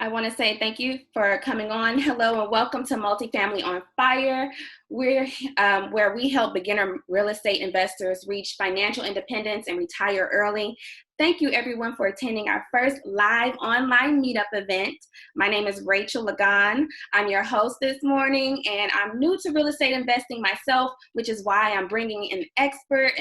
I want to say thank you for coming on. Hello and welcome to Multifamily on Fire. We're where we help beginner real estate investors reach financial independence and retire early. Thank you everyone for attending our first live online meetup event. My name is Rachel Lagan. I'm your host this morning, and I'm new to real estate investing myself, which is why I'm bringing in expert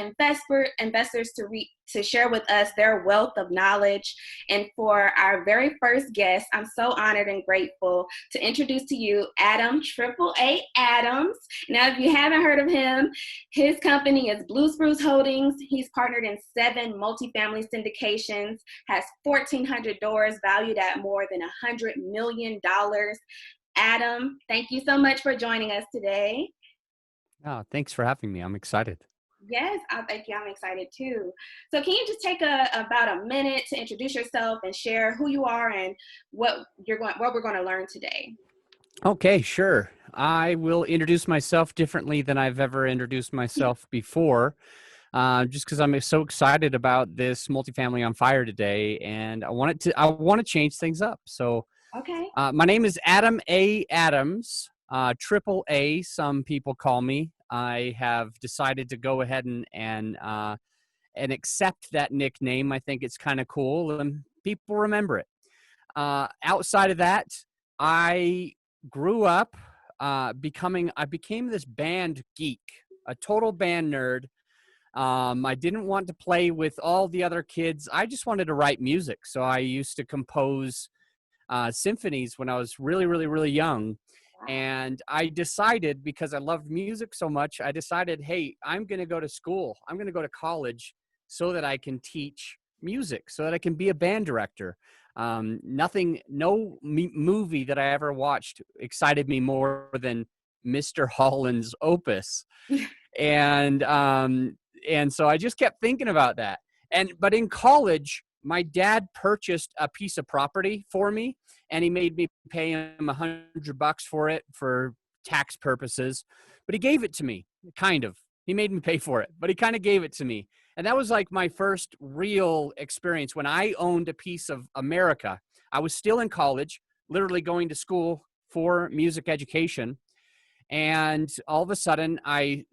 investors to share with us their wealth of knowledge. And for our very first guest, I'm so honored and grateful to introduce to you Adam Triple A Adams. Now, if you haven't heard of him, his company is BlueSpruce Holdings. He's partnered in 7 multifamily syndications, has 1,400 doors valued at more than $100 million. Adam, thank you so much for joining us today. Oh, thanks for having me. I'm excited. Yes, thank you. I'm excited too. So can you just take about a minute to introduce yourself and share who you are and what we're going to learn today? Okay, sure. I will introduce myself differently than I've ever introduced myself before, just because I'm so excited about this multifamily on fire today, and I want to change things up. So, Okay. my name is Adam A. Adams, Triple A. Some people call me. I have decided to go ahead and accept that nickname. I think it's kind of cool, and people remember it. Outside of that, I grew up I became this band geek, a total band nerd. I didn't want to play with all the other kids. I just wanted to write music. So I used to compose symphonies when I was really, really, really young. And I decided, because I loved music so much, I decided, hey, I'm going to go to school. I'm going to go to college so that I can teach music, so that I can be a band director. No movie that I ever watched excited me more than Mr. Holland's Opus. And so I just kept thinking about that. But in college, my dad purchased a piece of property for me, and he made me pay him $100 for it for tax purposes. But he gave it to me, kind of. He made me pay for it, but he kind of gave it to me. And that was like my first real experience when I owned a piece of America. I was still in college, literally going to school for music education. And all of a sudden, I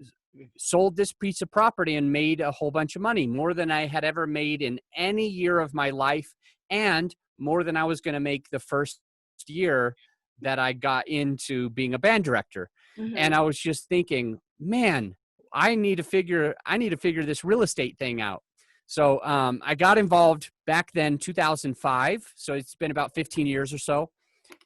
sold this piece of property and made a whole bunch of money, more than I had ever made in any year of my life, and more than I was going to make the first year that I got into being a band director. Mm-hmm. And I was just thinking, man, I need to figure this real estate thing out. So I got involved back then, 2005. So it's been about 15 years or so.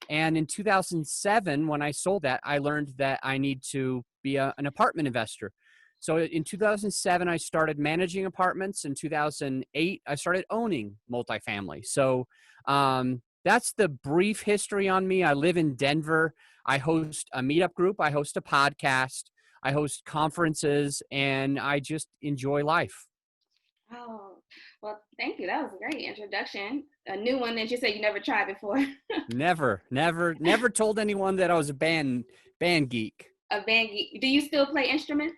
And in 2007, when I sold that, I learned that I need to be an apartment investor. So in 2007, I started managing apartments. In 2008, I started owning multifamily. So that's the brief history on me. I live in Denver. I host a meetup group. I host a podcast. I host conferences, and I just enjoy life. Oh, well, thank you. That was a great introduction. A new one that you said you never tried before. Never told anyone that I was a band geek. A band geek. Do you still play instruments?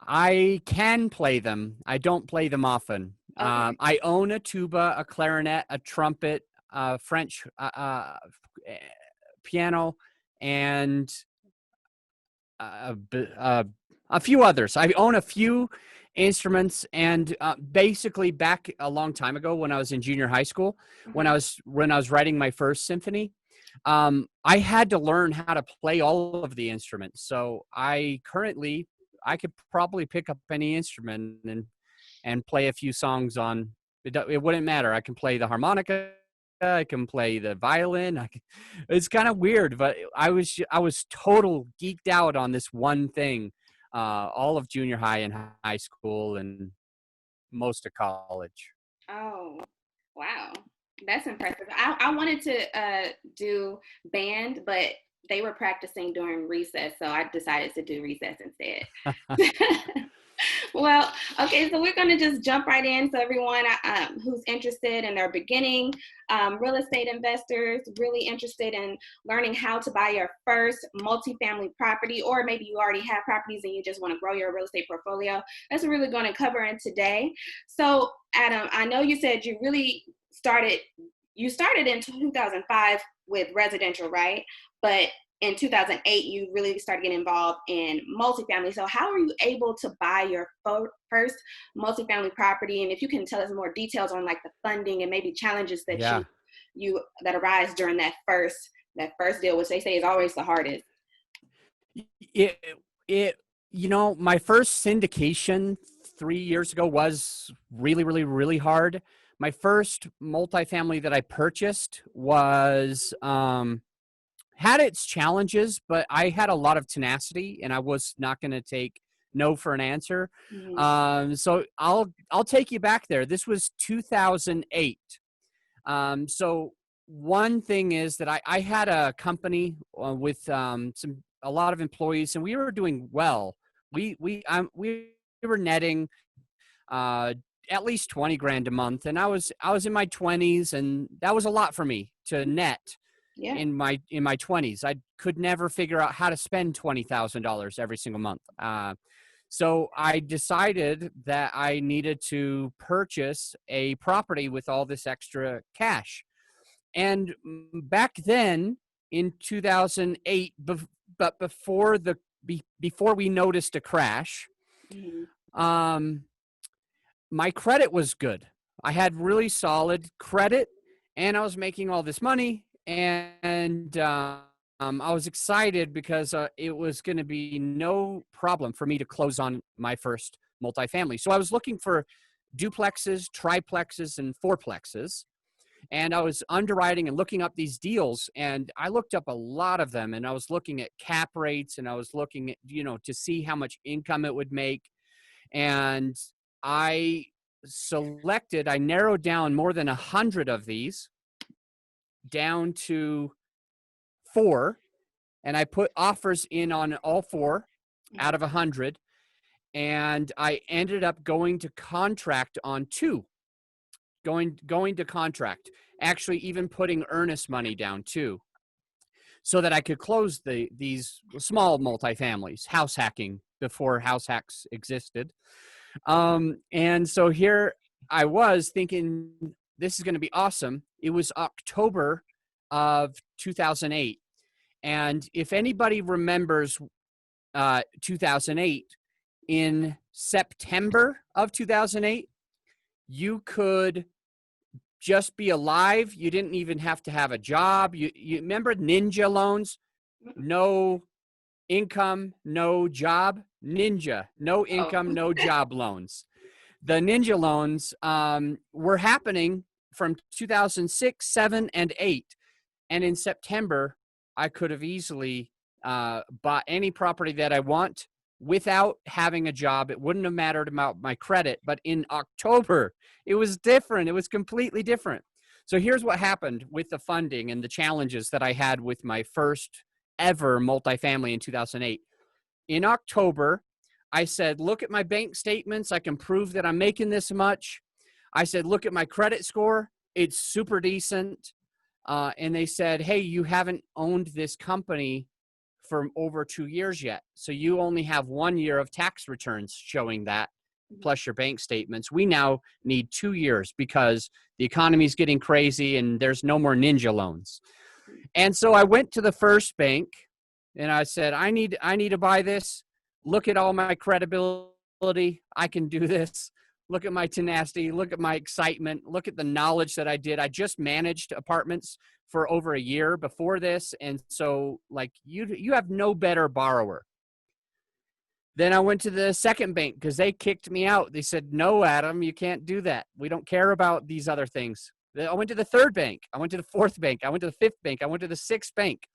I can play them. I don't play them often. Okay. I own a tuba, a clarinet, a trumpet, French piano, and a few others. I own a few instruments, and basically back a long time ago when I was in junior high school, when I was writing my first symphony, I had to learn how to play all of the instruments. So I could probably pick up any instrument and play a few songs on. It wouldn't matter. I can play the harmonica. I can play the violin. It's kind of weird, but I was total geeked out on this one thing, all of junior high and high school and most of college. Oh, wow. That's impressive. I wanted to do band, but they were practicing during recess, so I decided to do recess instead. Well, okay, so we're going to just jump right in. So everyone who's interested in their beginning real estate investors, really interested in learning how to buy your first multifamily property, or maybe you already have properties and you just want to grow your real estate portfolio, that's what we're really going to cover in today. So Adam, I know you said you really started you started in 2005 with residential, right? But in 2008, you really started getting involved in multifamily. So how are you able to buy your first multifamily property? And if you can tell us more details on like the funding and maybe challenges that Yeah. you that arise during that first deal, which they say is always the hardest. It, it, my first syndication 3 years ago was really, really, really hard. My first multifamily that I purchased was, had its challenges, but I had a lot of tenacity and I was not going to take no for an answer. Mm-hmm. So I'll take you back there. This was 2008. So one thing is that I had a company with a lot of employees, and we were doing well. We were netting uh, at least 20 grand a month, and I was in my 20s, and that was a lot for me to net Yeah. in my 20s. I could never figure out how to spend $20,000 every single month. So I decided that I needed to purchase a property with all this extra cash. And back then in 2008, but before we noticed a crash, Mm-hmm. um, my credit was good. I had really solid credit, and I was making all this money, and I was excited because it was going to be no problem for me to close on my first multifamily. So I was looking for duplexes, triplexes, and fourplexes, and I was underwriting and looking up these deals, and I looked up a lot of them, and I was looking at cap rates, and I was looking at, to see how much income it would make. And I I narrowed down more than 100 of these down to 4, and I put offers in on all 4 out of 100, and I ended up going to contract on 2. Going to contract, actually even putting earnest money down too, so that I could close these small multifamilies, house hacking before house hacks existed. And so here I was thinking, this is going to be awesome. It was October of 2008. And if anybody remembers 2008, in September of 2008, you could just be alive. You didn't even have to have a job. You remember ninja loans? No income, no job. Ninja, no Oh. income, no job loans. The ninja loans were happening from 2006, 7, and 8. And in September, I could have easily bought any property that I want without having a job. It wouldn't have mattered about my credit. But in October, it was different. It was completely different. So here's what happened with the funding and the challenges that I had with my first ever multifamily in 2008. In October, I said, look at my bank statements. I can prove that I'm making this much. I said, look at my credit score. It's super decent. And they said, hey, you haven't owned this company for over 2 years yet. So you only have 1 year of tax returns showing that, plus your bank statements. We now need 2 years because the economy is getting crazy and there's no more ninja loans. And so I went to the first bank and I said, I need to buy this. Look at all my credibility. I can do this. Look at my tenacity. Look at my excitement. Look at the knowledge that I did. I just managed apartments for over a year before this. And so like you have no better borrower. Then I went to the second bank because they kicked me out. They said, no, Adam, you can't do that. We don't care about these other things. I went to the third bank. I went to the fourth bank. I went to the fifth bank. I went to the sixth bank.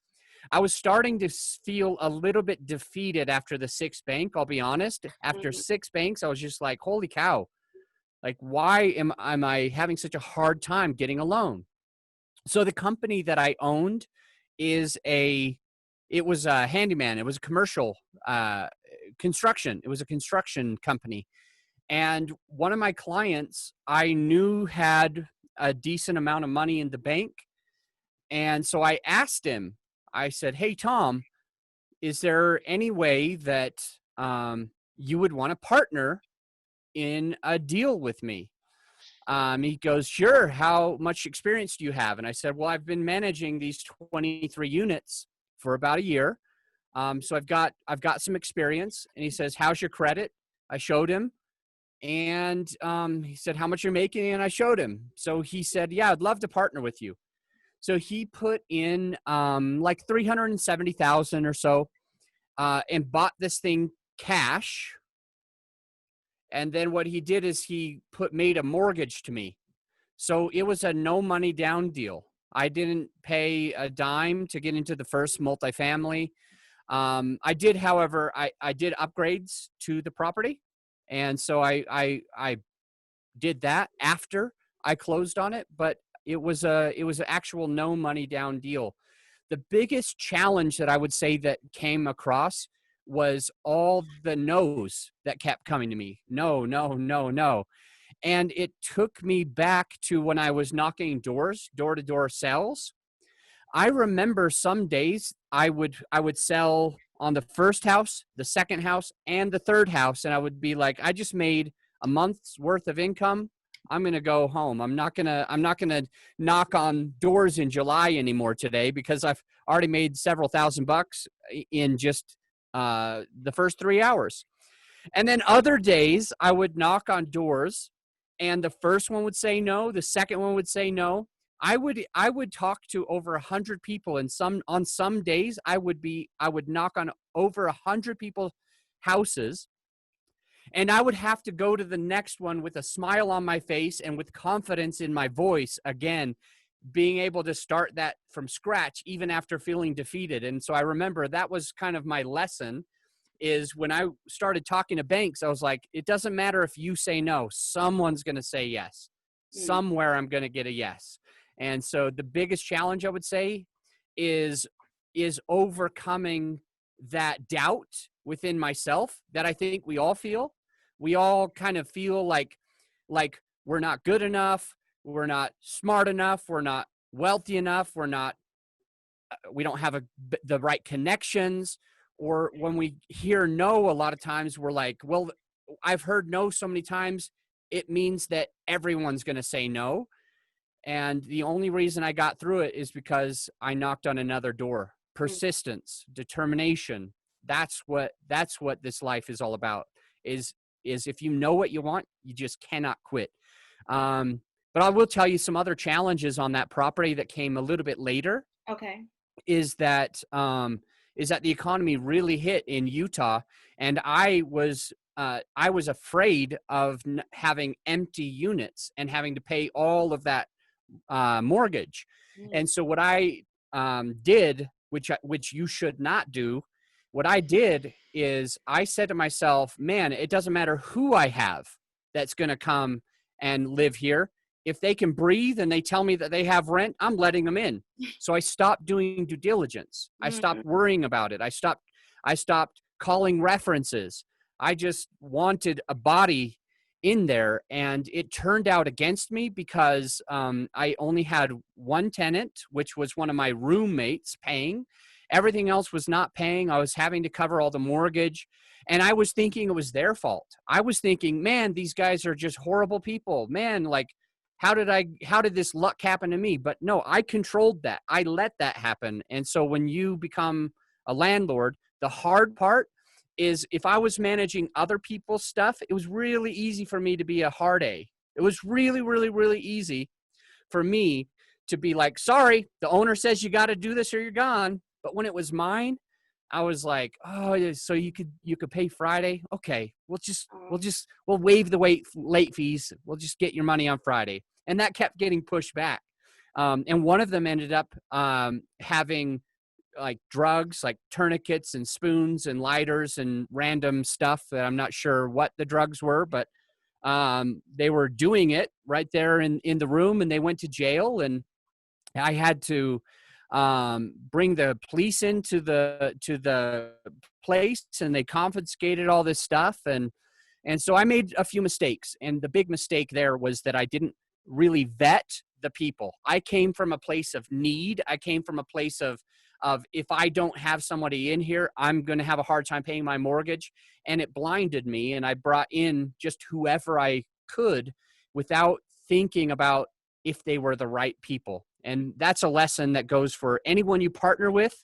I was starting to feel a little bit defeated after the sixth bank. I'll be honest. After 6 banks, I was just like, holy cow. Like, why am I having such a hard time getting a loan? So the company that I owned it was a handyman. It was a commercial construction. It was a construction company. And one of my clients I knew had a decent amount of money in the bank. And so I asked him, I said, hey, Tom, is there any way that you would want to partner in a deal with me? He goes, sure. How much experience do you have? And I said, well, I've been managing these 23 units for about a year. So I've got some experience. And he says, how's your credit? I showed him. And he said, how much you're making? And I showed him. So he said, yeah, I'd love to partner with you. So he put in like 370,000 or so and bought this thing cash. And then what he did is he made a mortgage to me. So it was a no money down deal. I didn't pay a dime to get into the first multifamily. I did, however, I did upgrades to the property. And so I did that after I closed on it, but it was an actual no money down deal. The biggest challenge that I would say that came across was all the no's that kept coming to me. No, no, no, no. And it took me back to when I was knocking doors, door-to-door sales. I remember some days I would sell on the first house, the second house, and the third house, and I would be like, I just made a month's worth of income. I'm going to go home. I'm not going to knock on doors in July anymore today because I've already made several $1,000s in just the first 3 hours. And then other days I would knock on doors and the first one would say no, the second one would say no. I would talk to over 100 people, and on some days I would knock on over 100 people's houses, and I would have to go to the next one with a smile on my face and with confidence in my voice again, being able to start that from scratch even after feeling defeated. And so I remember that was kind of my lesson, is when I started talking to banks, I was like, it doesn't matter if you say no, someone's going to say yes. Somewhere I'm going to get a yes. And so the biggest challenge I would say is overcoming that doubt within myself that I think we all feel. We all kind of feel like we're not good enough, we're not smart enough, we're not wealthy enough, we don't have the right connections. Or when we hear no, a lot of times we're like, well, I've heard no so many times, it means that everyone's going to say no. And the only reason I got through it is because I knocked on another door. Persistence, determination. That's what this life is all about, is if you know what you want, you just cannot quit. But I will tell you some other challenges on that property that came a little bit later. Okay. Is that the economy really hit in Utah, and I was afraid of having empty units and having to pay all of that mortgage. And so what I did, which you should not do, what I did is I said to myself, man, it doesn't matter who I have that's going to come and live here. If they can breathe and they tell me that they have rent, I'm letting them in. So I stopped doing due diligence. I stopped worrying about it. I stopped calling references. I just wanted a body in there, and it turned out against me because I only had one tenant, which was one of my roommates, paying. Everything else was not paying. I was having to cover all the mortgage, and I was thinking it was their fault. I was thinking, man, these guys are just horrible people. Man, like, how did this luck happen to me? But no, I controlled that. I let that happen. And so when you become a landlord, the hard part is, if I was managing other people's stuff, it was really easy for me to be a hard A. It was really, really, really easy for me to be like, sorry, the owner says you got to do this or you're gone. But when it was mine, I was like, oh, so you could pay Friday? Okay, we'll waive the late fees. We'll just get your money on Friday. And that kept getting pushed back. And one of them ended up having like drugs, like tourniquets and spoons and lighters and random stuff that I'm not sure what the drugs were, but they were doing it right there in the room, and they went to jail, and I had to bring the police into the place, and they confiscated all this stuff. And so I made a few mistakes. And the big mistake there was that I didn't really vet the people. I came from a place of need. I came from a place of if I don't have somebody in here, I'm going to have a hard time paying my mortgage. And it blinded me. And I brought in just whoever I could without thinking about if they were the right people. And that's a lesson that goes for anyone you partner with,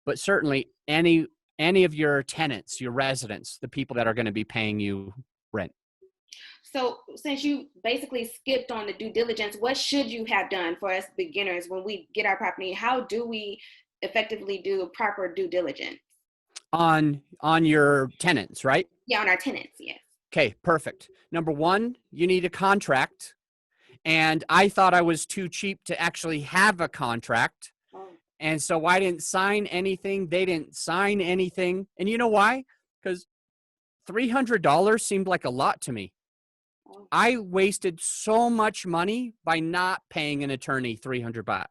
but certainly any of your tenants, your residents, the people that are going to be paying you rent. So since you basically skipped on the due diligence, what should you have done for us beginners when we get our property? How do we effectively do proper due diligence? On your tenants, right? Yeah, on our tenants, yes. Okay, perfect. Number one, you need a contract. And I thought I was too cheap to actually have a contract. Oh, And so I didn't sign anything. They didn't sign anything. And you know why? Because $300 seemed like a lot to me. oh. I wasted so much money by not paying an attorney $300.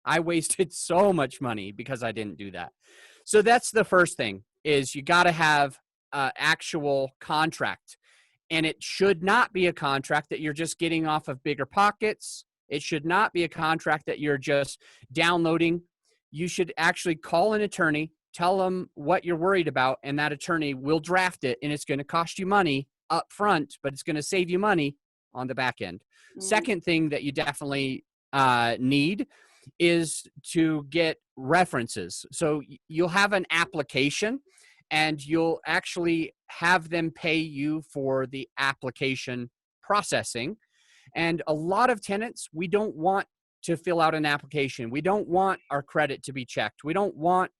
I wasted so much money because I didn't do that. So that's the first thing, is you got to have an actual contract. And it should not be a contract that you're just getting off of Bigger Pockets. It should not be a contract that you're just downloading. You should actually call an attorney, tell them what you're worried about, and that attorney will draft it, and it's going to cost you money up front, but it's going to save you money on the back end. Mm-hmm. Second thing that you definitely need is to get references. So you'll have an application, and you'll actually have them pay you for the application processing. And a lot of tenants, we don't want to fill out an application. We don't want our credit to be checked. We don't want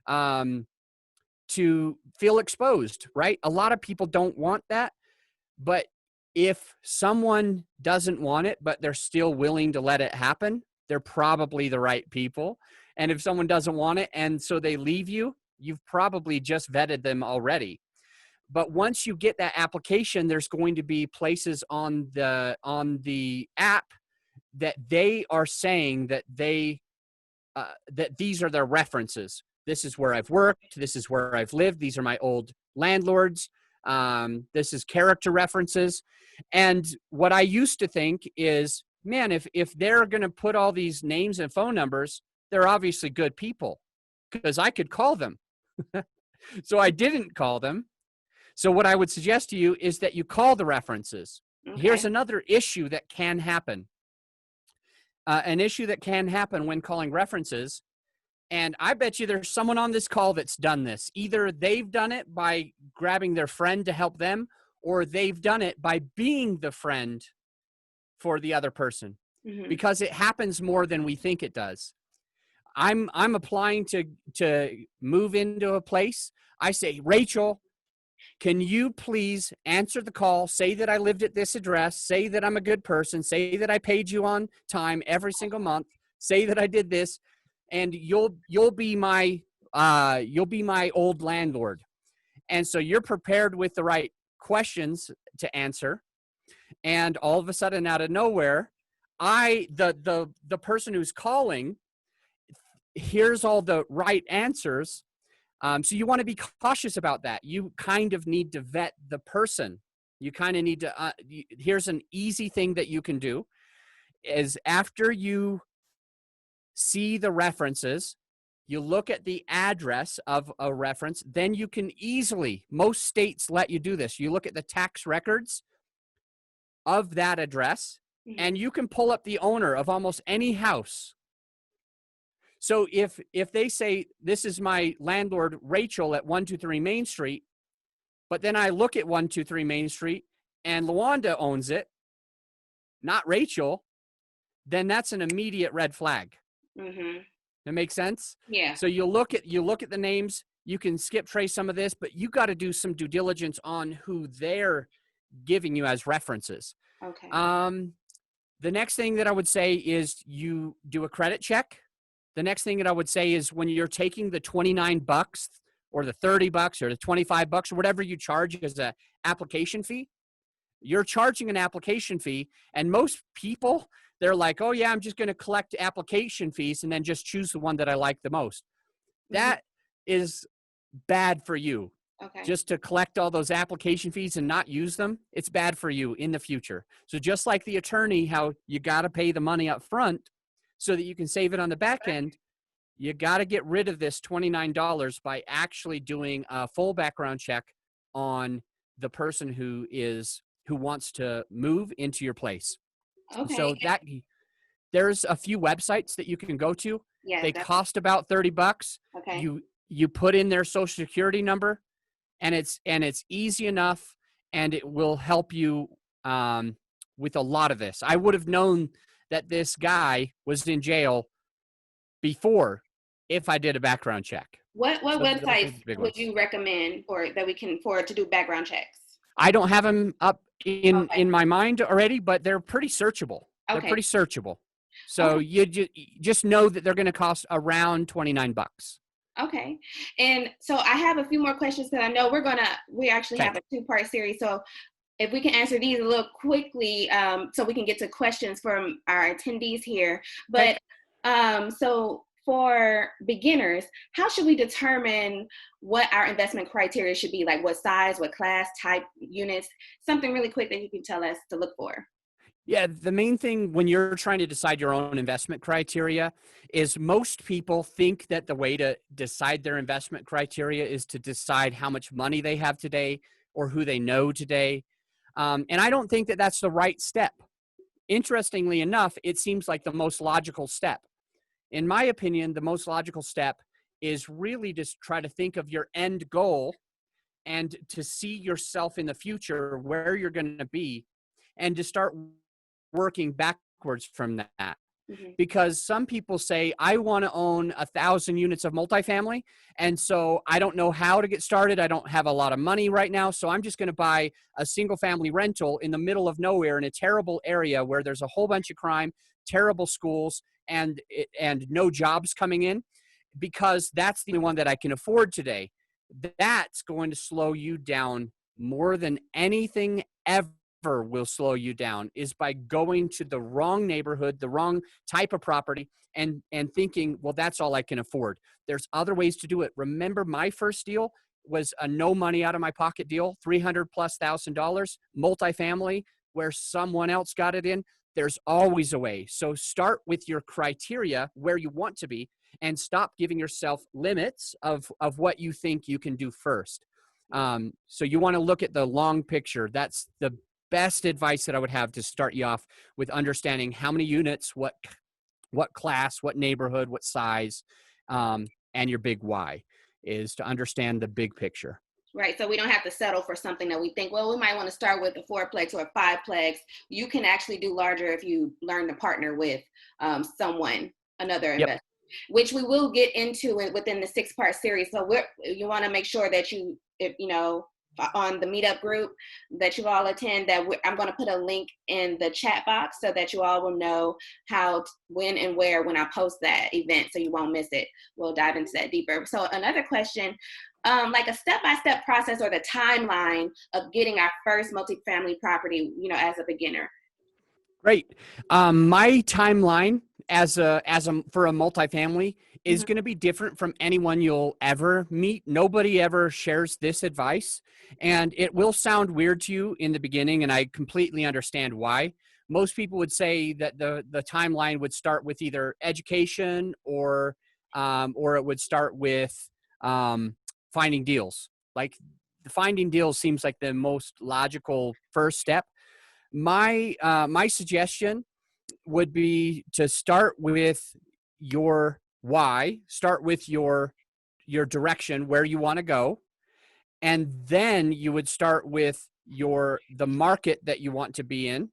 to feel exposed, right? A lot of people don't want that. But if someone doesn't want it, but they're still willing to let it happen, they're probably the right people. And if someone doesn't want it and so they leave you, you've probably just vetted them already. But once you get that application, there's going to be places on the app that they are saying that that these are their references. This is where I've worked. This is where I've lived. These are my old landlords. This is character references. And what I used to think is, man, if they're going to put all these names and phone numbers, they're obviously good people, because I could call them. So I didn't call them. So what I would suggest to you is that you call the references. Okay. Here's another issue that can happen. An issue that can happen when calling references. And I bet you there's someone on this call that's done this. Either they've done it by grabbing their friend to help them, or they've done it by being the friend for the other person. Mm-hmm. Because it happens more than we think it does. I'm applying to move into a place. I say, Rachel, can you please answer the call? Say that I lived at this address. Say that I'm a good person. Say that I paid you on time every single month. Say that I did this, and you'll be my old landlord. And so you're prepared with the right questions to answer. And all of a sudden, out of nowhere, the person who's calling hears all the right answers. So you want to be cautious about that. You kind of need to vet the person. You kind of need to, here's an easy thing that you can do, is after you see the references, you look at the address of a reference, then you can easily, most states let you do this. You look at the tax records of that address, and you can pull up the owner of almost any house. So if they say, this is my landlord, Rachel, at 123 Main Street, but then I look at 123 Main Street and Lawanda owns it, not Rachel, then that's an immediate red flag. Mm-hmm. That makes sense? Yeah. So you look at the names, you can skip trace some of this, but you got to do some due diligence on who they're giving you as references. Okay. The next thing that I would say is you do a credit check. The next thing that I would say is when you're taking the $29 or the $30 or the $25 or whatever you charge as an application fee, you're charging an application fee. And most people, they're like, oh yeah, I'm just going to collect application fees and then just choose the one that I like the most. That is bad for you. Okay. Just to collect all those application fees and not use them, it's bad for you in the future. So just like the attorney, how you got to pay the money up front so that you can save it on the back end, you got to get rid of this $29 by actually doing a full background check on the person who wants to move into your place. Okay. So there's a few websites that you can go to. Yes, They definitely. cost about $30. Okay. You put in their social security number, and it's easy enough, and it will help you with a lot of this. I would have known that this guy was in jail before if I did a background check. What So those are websites the big would ones. you recommend for that we can for to do background checks? I don't have them up Okay. in my mind already, but they're pretty searchable. They're Okay. pretty searchable. So Okay. you just know that they're going to cost around $29. Okay. And so I have a few more questions because I know we actually Okay. have a two-part series. So if we can answer these a little quickly, so we can get to questions from our attendees here. Okay. But so for beginners, how should we determine what our investment criteria should be? Like what size, what class, type, units, something really quick that you can tell us to look for. Yeah, the main thing when you're trying to decide your own investment criteria is most people think that the way to decide their investment criteria is to decide how much money they have today or who they know today. And I don't think that that's the right step. Interestingly enough, it seems like the most logical step. In my opinion, the most logical step is really just try to think of your end goal and to see yourself in the future where you're going to be and to start working backwards from that. Mhm. Because some people say, I want to own 1,000 units of multifamily. And so I don't know how to get started. I don't have a lot of money right now. So I'm just going to buy a single family rental in the middle of nowhere in a terrible area where there's a whole bunch of crime, terrible schools, and no jobs coming in, because that's the one that I can afford today. That's going to slow you down more than anything ever will slow you down, is by going to the wrong neighborhood, the wrong type of property, and thinking, well, that's all I can afford. There's other ways to do it. Remember, my first deal was a no money out of my pocket deal, $300,000+, multifamily, where someone else got it in. There's always a way. So start with your criteria where you want to be, and stop giving yourself limits of what you think you can do first. So you want to look at the long picture. That's the best advice that I would have to start you off with, understanding how many units, what class, what neighborhood, what size, and your big why is to understand the big picture. Right. So we don't have to settle for something that we think, well, we might want to start with a fourplex or a fiveplex. You can actually do larger if you learn to partner with another Yep. investor, which we will get into within the 6-part series. So you want to make sure that on the meetup group that you all attend, that I'm going to put a link in the chat box so that you all will know when and where when I post that event, so you won't miss it. We'll dive into that deeper. So another question, like a step-by-step process or the timeline of getting our first multifamily property, as a beginner. Great. My timeline as a for a multifamily is Mm-hmm. going to be different from anyone you'll ever meet. Nobody ever shares this advice, and it will sound weird to you in the beginning, and I completely understand why. Most people would say that the timeline would start with either education or it would start with finding deals. Like, the finding deals seems like the most logical first step. My suggestion would be to start with your why, start with your direction, where you want to go, and then you would start with the market that you want to be in,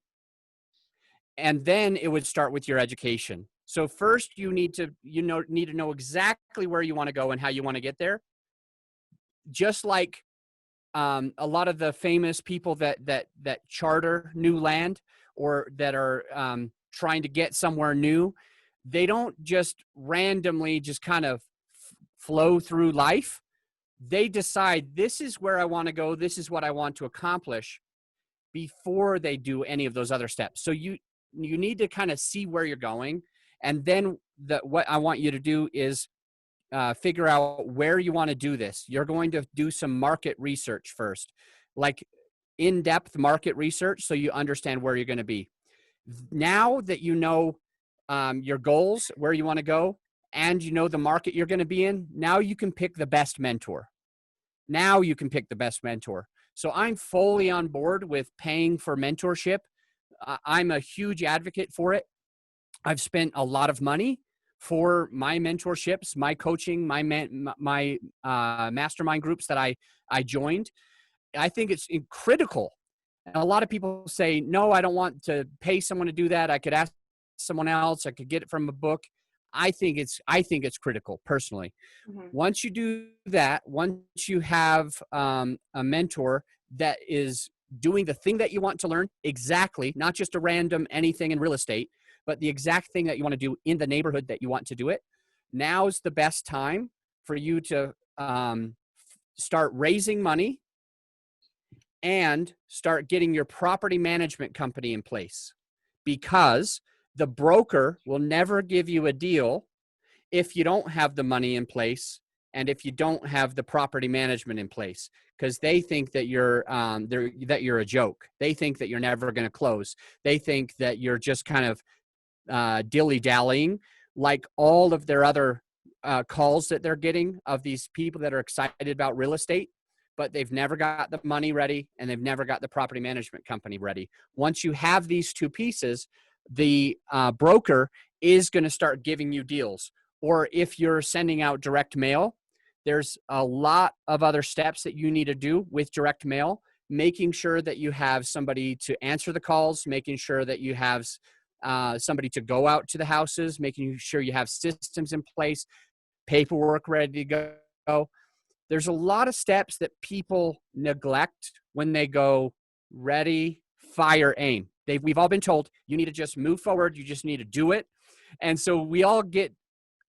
and then it would start with your education. So first you need to know exactly where you want to go and how you want to get there. Just like a lot of the famous people that charter new land, or that are trying to get somewhere new, they don't just randomly just kind of flow through life. They decide, this is where I want to go, this is what I want to accomplish, before they do any of those other steps. So you need to kind of see where you're going, and then what I want you to do is figure out where you want to do this. You're going to do some market research first, like in-depth market research, so you understand where you're going to be. Now that you know your goals, where you want to go, and you know the market you're going to be in, now you can pick the best mentor. So I'm fully on board with paying for mentorship I'm a huge advocate for it. I've spent a lot of money for my mentorships, my coaching, my mastermind groups that I joined. I think it's critical. And a lot of people say, no, I don't want to pay someone to do that. I could ask someone else. I could get it from a book. I think it's critical personally. Mm-hmm. Once you do that, once you have a mentor that is doing the thing that you want to learn exactly, not just a random anything in real estate, but the exact thing that you want to do in the neighborhood that you want to do it, now's the best time for you to start raising money and start getting your property management company in place, because the broker will never give you a deal if you don't have the money in place and if you don't have the property management in place, because they think that you're a joke. They think that you're never going to close. They think that you're just kind of dilly-dallying, like all of their other calls that they're getting of these people that are excited about real estate, but they've never got the money ready and they've never got the property management company ready. Once you have these two pieces, the broker is going to start giving you deals. Or if you're sending out direct mail, there's a lot of other steps that you need to do with direct mail, making sure that you have somebody to answer the calls, making sure that you have somebody to go out to the houses, making sure you have systems in place, paperwork ready to go. There's a lot of steps that people neglect when they go ready, fire, aim. We've all been told you need to just move forward. You just need to do it. And so we all get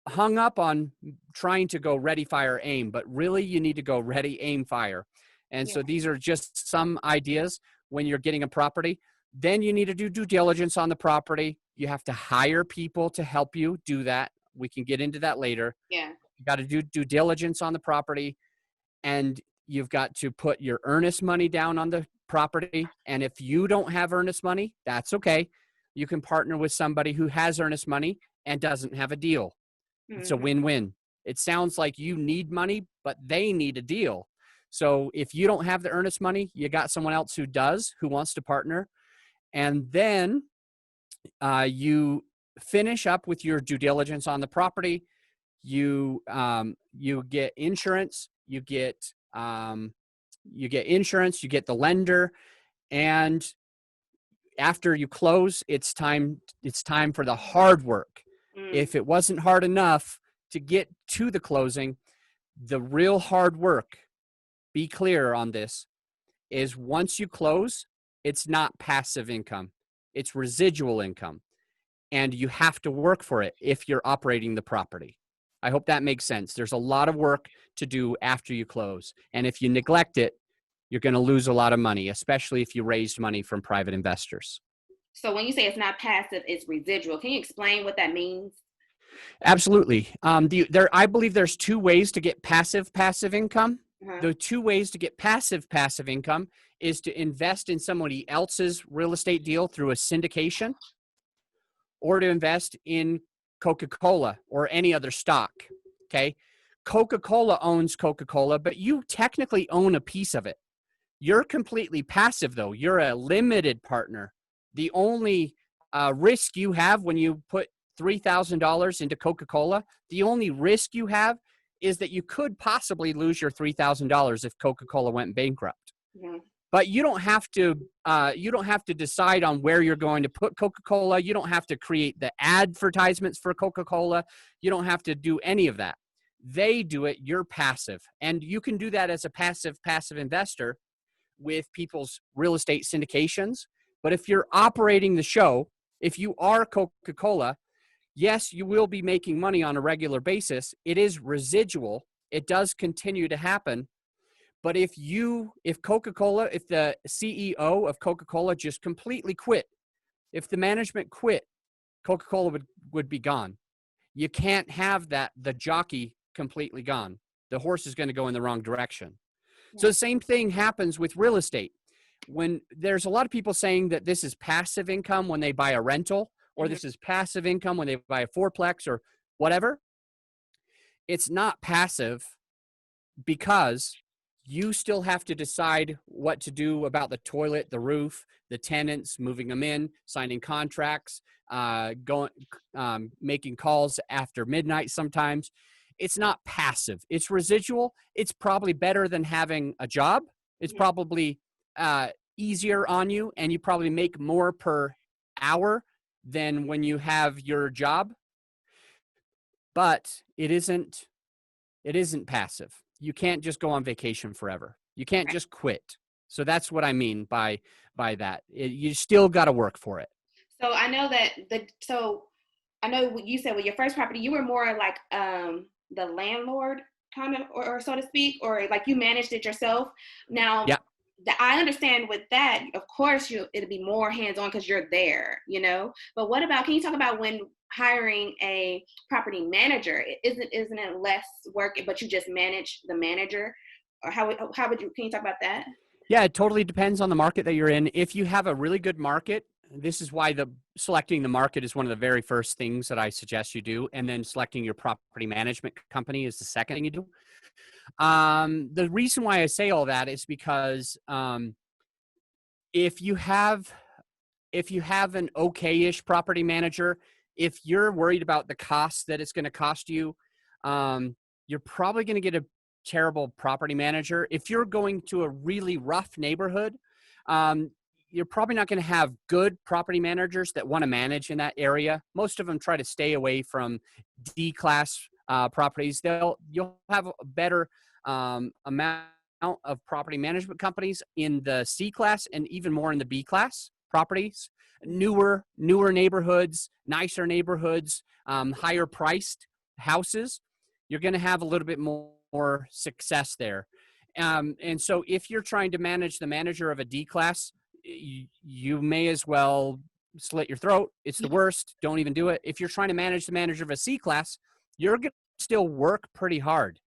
hung up on trying to go ready, fire, aim, but really you need to go ready, aim, fire. And so these are just some ideas when you're getting a property. Then you need to do due diligence on the property. You have to hire people to help you do that. We can get into that later. Yeah. You got to do due diligence on the property, and you've got to put your earnest money down on the property. And if you don't have earnest money, that's okay. You can partner with somebody who has earnest money and doesn't have a deal. It's a win-win. It sounds like you need money, but they need a deal. So if you don't have the earnest money, you got someone else who does, who wants to partner. And then you finish up with your due diligence on the property. You get insurance. You get insurance. You get the lender, and after you close, it's time for the hard work. If it wasn't hard enough to get to the closing, the real hard work, be clear on this, is once you close, it's not passive income. It's residual income. And you have to work for it if you're operating the property. I hope that makes sense. There's a lot of work to do after you close. And if you neglect it, you're going to lose a lot of money, especially if you raised money from private investors. So when you say it's not passive, it's residual. Can you explain what that means? Absolutely. I believe there's two ways to get passive income. Uh-huh. The two ways to get passive income is to invest in somebody else's real estate deal through a syndication, or to invest in Coca-Cola or any other stock. Okay. Coca-Cola owns Coca-Cola, but you technically own a piece of it. You're completely passive, though. You're a limited partner. The only risk you have when you put $3,000 into Coca-Cola, the only risk you have is that you could possibly lose your $3,000 if Coca-Cola went bankrupt. Mm-hmm. But you don't have to decide on where you're going to put Coca-Cola. You don't have to create the advertisements for Coca-Cola. You don't have to do any of that. They do it. You're passive. And you can do that as a passive investor with people's real estate syndications. But if you're operating the show, if you are Coca-Cola, yes, you will be making money on a regular basis. It is residual. It does continue to happen. But if Coca-Cola, if the CEO of Coca-Cola just completely quit, if the management quit, Coca-Cola would be gone. You can't have the jockey completely gone. The horse is going to go in the wrong direction. So the same thing happens with real estate. When there's a lot of people saying that this is passive income when they buy a rental, or this is passive income when they buy a fourplex or whatever, it's not passive, because You still have to decide what to do about the toilet, the roof, the tenants, moving them in, signing contracts, making calls after midnight sometimes. It's not passive. It's residual. It's probably better than having a job. It's probably easier on you, and you probably make more per hour than when you have your job. But it isn't passive. You can't just go on vacation forever. You can't just quit. So that's what I mean by that. You still got to work for it. So I know that I know you said with your first property, you were more like the landlord kind of, or so to speak, or like you managed it yourself. Now, yeah. I understand with that, of course, it'll be more hands-on because you're there, But what about, can you talk about when hiring a property manager? Isn't it less work, but you just manage the manager? Or how would you, can you talk about that? Yeah, it totally depends on the market that you're in. If you have a really good market, this is why selecting the market is one of the very first things that I suggest you do. And then selecting your property management company is the second thing you do. The reason why I say all that is because if you have an okay-ish property manager, if you're worried about the cost that it's going to cost you, you're probably going to get a terrible property manager. If you're going to a really rough neighborhood, you're probably not going to have good property managers that want to manage in that area. Most of them try to stay away from D-class properties. You'll have a better amount of property management companies in the C class and even more in the B class properties. Newer neighborhoods, nicer neighborhoods, higher priced houses. You're going to have a little bit more success there. And so if you're trying to manage the manager of a D class, you may as well slit your throat. It's the worst. Don't even do it. If you're trying to manage the manager of a C class, you're going to still work pretty hard.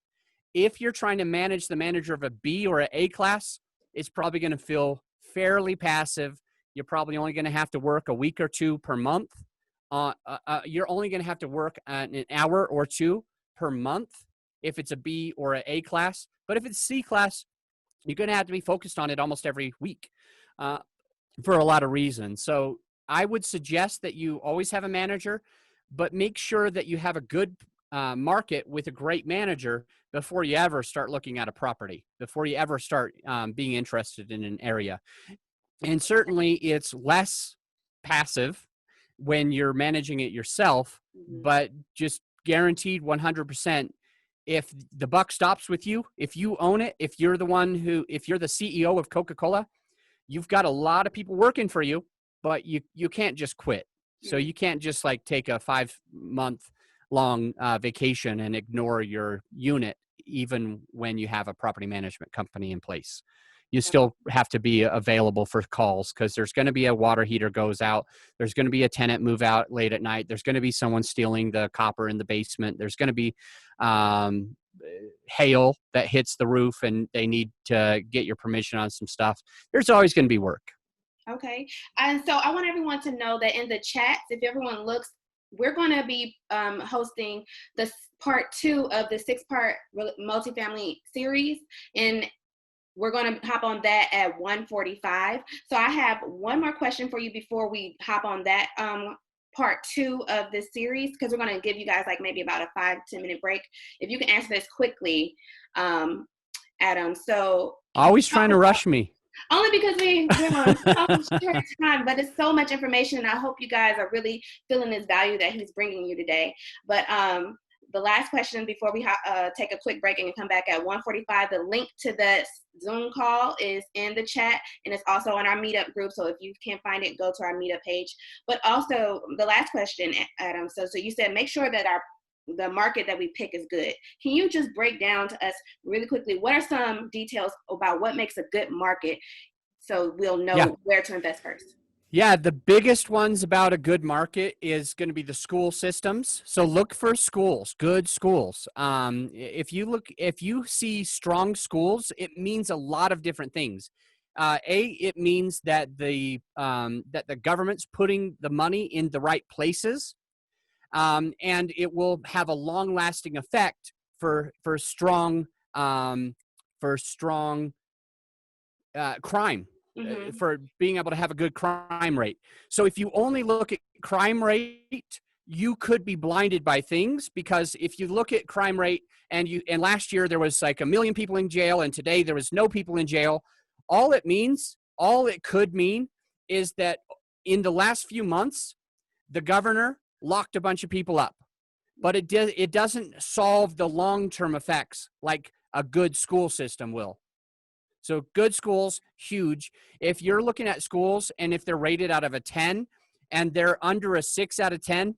If you're trying to manage the manager of a B or an A class, it's probably going to feel fairly passive. You're probably only going to have to work a week or two per month. You're only going to have to work an hour or two per month if it's a B or an A class. But if it's C class, you're going to have to be focused on it almost every week for a lot of reasons. So I would suggest that you always have a manager, but make sure that you have a good market with a great manager before you ever start looking at a property, before you ever start being interested in an area. And certainly it's less passive when you're managing it yourself, but just guaranteed 100%. If the buck stops with you, if you own it, if you're the CEO of Coca-Cola, you've got a lot of people working for you, but you can't just quit. So you can't just like take a 5-month long vacation and ignore your unit, even when you have a property management company in place. You still have to be available for calls because there's going to be a water heater goes out. There's going to be a tenant move out late at night. There's going to be someone stealing the copper in the basement. There's going to be hail that hits the roof and they need to get your permission on some stuff. There's always going to be work. Okay. And so I want everyone to know that in the chats, if everyone looks, we're going to be hosting the part 2 of the 6-part multifamily series. And we're going to hop on that at 1:45. So I have one more question for you before we hop on that part 2 of this series, because we're going to give you guys like maybe about a 5-10 minute break. If you can answer this quickly, Adam. So always trying to rush me. Only because we're on so short time, but it's so much information, and I hope you guys are really feeling this value that he's bringing you today. But the last question before we take a quick break and come back at 1:45, the link to the Zoom call is in the chat, and it's also on our meetup group. So if you can't find it, go to our meetup page. But also the last question, Adam. So you said make sure that the market that we pick is good. Can you just break down to us really quickly, what are some details about what makes a good market so we'll know where to invest first? Yeah, the biggest ones about a good market is going to be the school systems. So look for schools, good schools. If you see strong schools, it means a lot of different things. It means that the government's putting the money in the right places. And it will have a long-lasting effect for strong for strong crime, Mm-hmm. for being able to have a good crime rate. So if you only look at crime rate, you could be blinded by things, because if you look at crime rate and last year there was like 1 million people in jail and today there was no people in jail, all it could mean is that in the last few months, the governor locked a bunch of people up. But it doesn't solve the long-term effects like a good school system will. So good schools, huge. If you're looking at schools and if they're rated out of a 10 and they're under a 6 out of 10,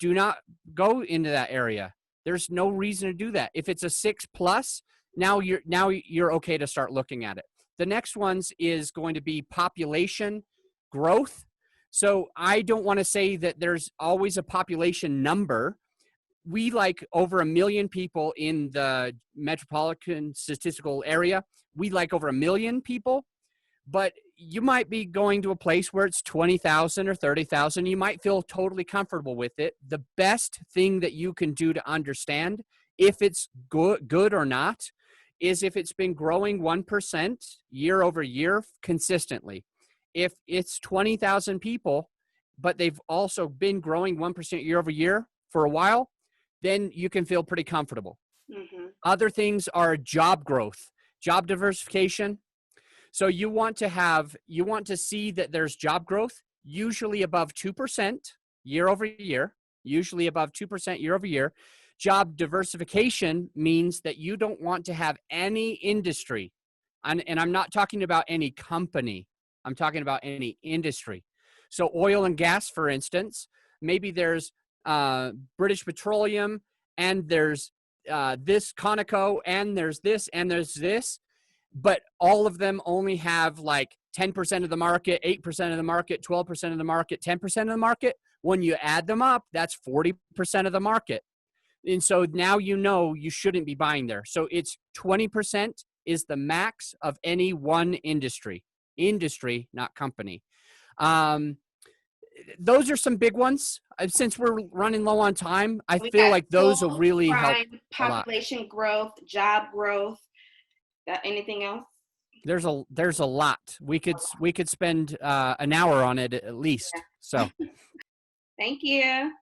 do not go into that area. There's no reason to do that. If it's a 6 plus, now you're okay to start looking at it. The next ones is going to be population growth. So I don't want to say that there's always a population number. We like over 1 million people in the metropolitan statistical area. We like over 1 million people, but you might be going to a place where it's 20,000 or 30,000. You might feel totally comfortable with it. The best thing that you can do to understand if it's good or not is if it's been growing 1% year over year consistently. If it's 20,000 people, but they've also been growing 1% year over year for a while, then you can feel pretty comfortable. Mm-hmm. Other things are job growth, job diversification. So you want to see that there's job growth, usually above 2% year over year, usually above 2% year over year. Job diversification means that you don't want to have any industry, and I'm not talking about any company. I'm talking about any industry. So oil and gas, for instance, maybe there's British Petroleum, and there's this Conoco, and there's this, and there's this, but all of them only have like 10% of the market, 8% of the market, 12% of the market, 10% of the market. When you add them up, that's 40% of the market. And so now you shouldn't be buying there. So it's 20% is the max of any one industry, not company. Those are some big ones. Since we're running low on time, I We feel got like those will school, really help crime, a lot. population growth, job growth. Got anything else? There's a lot. We could spend an hour on it at least. So Thank you.